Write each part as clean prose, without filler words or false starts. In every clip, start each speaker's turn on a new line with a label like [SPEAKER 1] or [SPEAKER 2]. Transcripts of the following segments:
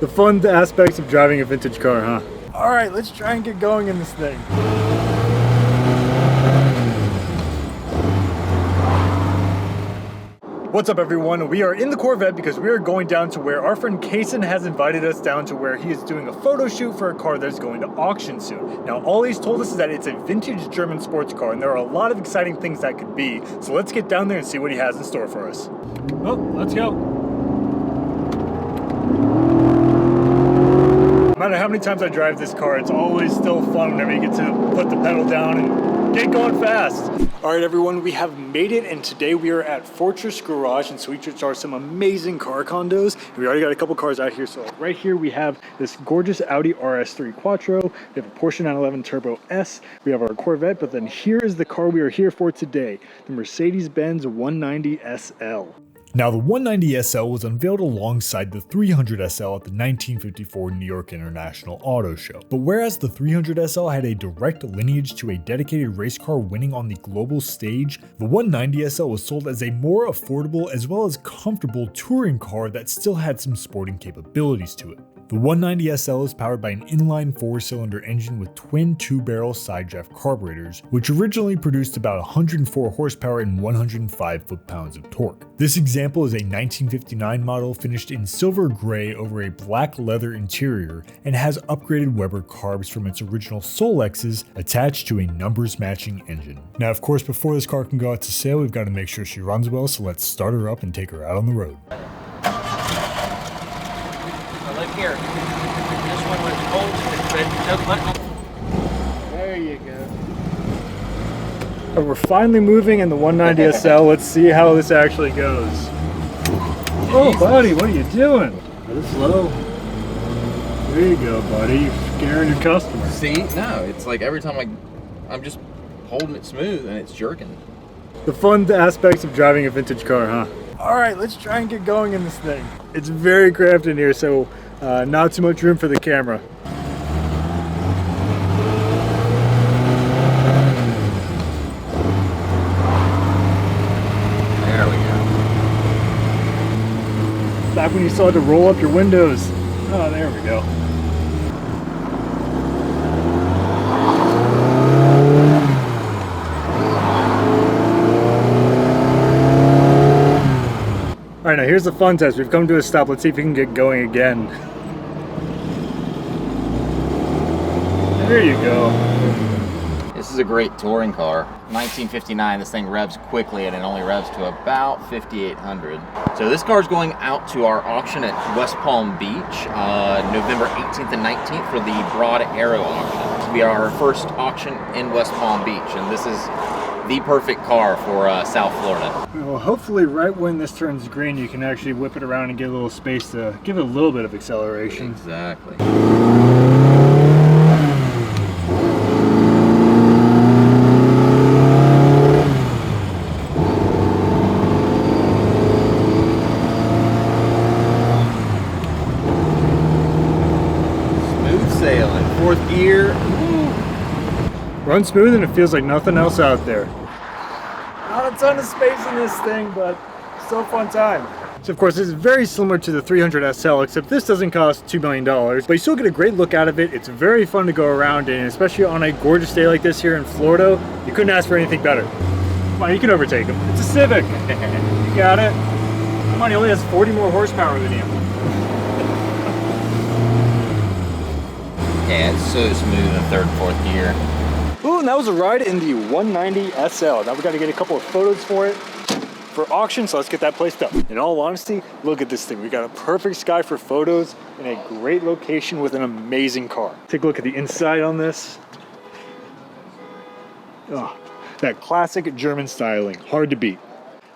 [SPEAKER 1] The fun aspects of driving a vintage car, huh? All right, let's try and get going in this thing. What's up everyone? We are in the Corvette because we are going down to where our friend Kaysen has invited us down to where he is doing a photo shoot for a car that is going to auction soon. Now all he's told us is that it's a vintage German sports car and there are a lot of exciting things that could be. So let's get down there and see what he has in store for us. Oh, let's go. No matter how many times I drive this car, it's always still fun whenever you get to put the pedal down and get going fast. All right, everyone, we have made it, and today we are at Fortress Garage in Sweet, which are some amazing car condos. And we already got a couple cars out here. So right here we have this gorgeous Audi RS3 Quattro. We have a Porsche 911 Turbo S. We have our Corvette, but then here is the car we are here for today, the Mercedes-Benz 190SL. Now, the 190SL was unveiled alongside the 300SL at the 1954 New York International Auto Show. But whereas the 300SL had a direct lineage to a dedicated race car winning on the global stage, the 190SL was sold as a more affordable as well as comfortable touring car that still had some sporting capabilities to it. The 190SL is powered by an inline 4-cylinder engine with twin 2-barrel side draft carburetors, which originally produced about 104 horsepower and 105 foot-pounds of torque. This example is a 1959 model finished in silver gray over a black leather interior and has upgraded Weber carbs from its original Solexes attached to a numbers matching engine. Now, of course, before this car can go out to sale, we've got to make sure she runs well, so let's start her up and take her out on the road.
[SPEAKER 2] Look here. This one was old, but
[SPEAKER 1] there you go. We're finally moving in the 190SL. Let's see how this actually goes. Oh, buddy, what are you doing? Are this slow? There you go, buddy. You're scaring your customers.
[SPEAKER 2] see, no, it's like every time I'm just holding it smooth and it's jerking.
[SPEAKER 1] The fun aspects of driving a vintage car, huh? All right, let's try and get going in this thing. It's very cramped in here, so not too much room for the camera.
[SPEAKER 2] There we go.
[SPEAKER 1] Back when you still had to roll up your windows. Oh, there we go. All right, now here's the fun test. We've come to a stop. Let's see if we can get going again. There you go.
[SPEAKER 2] This is a great touring car. 1959, this thing revs quickly and it only revs to about 5,800. So this car is going out to our auction at West Palm Beach, November 18th and 19th for the Broad Arrow auction. This will be our first auction in West Palm Beach, and this is the perfect car for South Florida.
[SPEAKER 1] Well, hopefully right when this turns green, you can actually whip it around and get a little space to give it a little bit of acceleration.
[SPEAKER 2] Exactly. Smooth sailing, 4th gear.
[SPEAKER 1] Runs smooth and it feels like nothing else out there. Not a ton of space in this thing, but still a fun time. So of course this is very similar to the 300SL, except this doesn't cost $2 million, but you still get a great look out of it. It's very fun to go around in, especially on a gorgeous day like this here in Florida. You couldn't ask for anything better. Come on, you can overtake him. It's a Civic. You got it. Come on, he only has 40 more horsepower than you.
[SPEAKER 2] Yeah, it's so smooth in 3rd and 4th gear.
[SPEAKER 1] Ooh, and that was a ride in the 190SL. Now we got to get a couple of photos for it for auction, so let's get that placed up. In all honesty, look at this thing. We got a perfect sky for photos in a great location with an amazing car. Take a look at the inside on this. Oh, that classic German styling, hard to beat.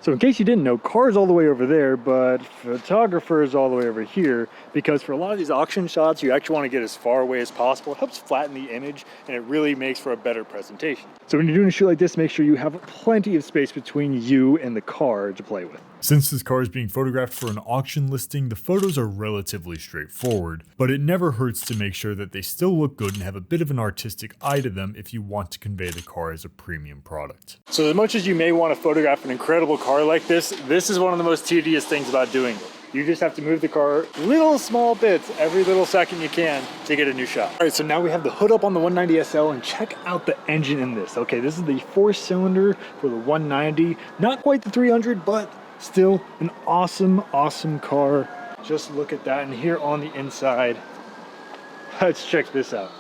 [SPEAKER 1] So in case you didn't know, car is all the way over there, but photographer is all the way over here, because for a lot of these auction shots, you actually want to get as far away as possible. It helps flatten the image, and it really makes for a better presentation. So when you're doing a shoot like this, make sure you have plenty of space between you and the car to play with. Since this car is being photographed for an auction listing, the photos are relatively straightforward, but it never hurts to make sure that they still look good and have a bit of an artistic eye to them if you want to convey the car as a premium product. So as much as you may want to photograph an incredible car like this is one of the most tedious things about doing it. You just have to move the car little small bits every little second you can to get a new shot. All right, so now we have the hood up on the 190SL and check out the engine in this. Okay, this is the 4-cylinder for the 190. Not quite the 300, but still an awesome, awesome car. Just look at that. And here on the inside, let's check this out.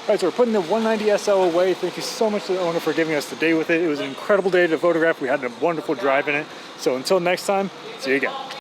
[SPEAKER 1] All right, so we're putting the 190SL away. Thank you so much to the owner for giving us the day with it. It was an incredible day to photograph. We had a wonderful drive in it. So until next time, see you again.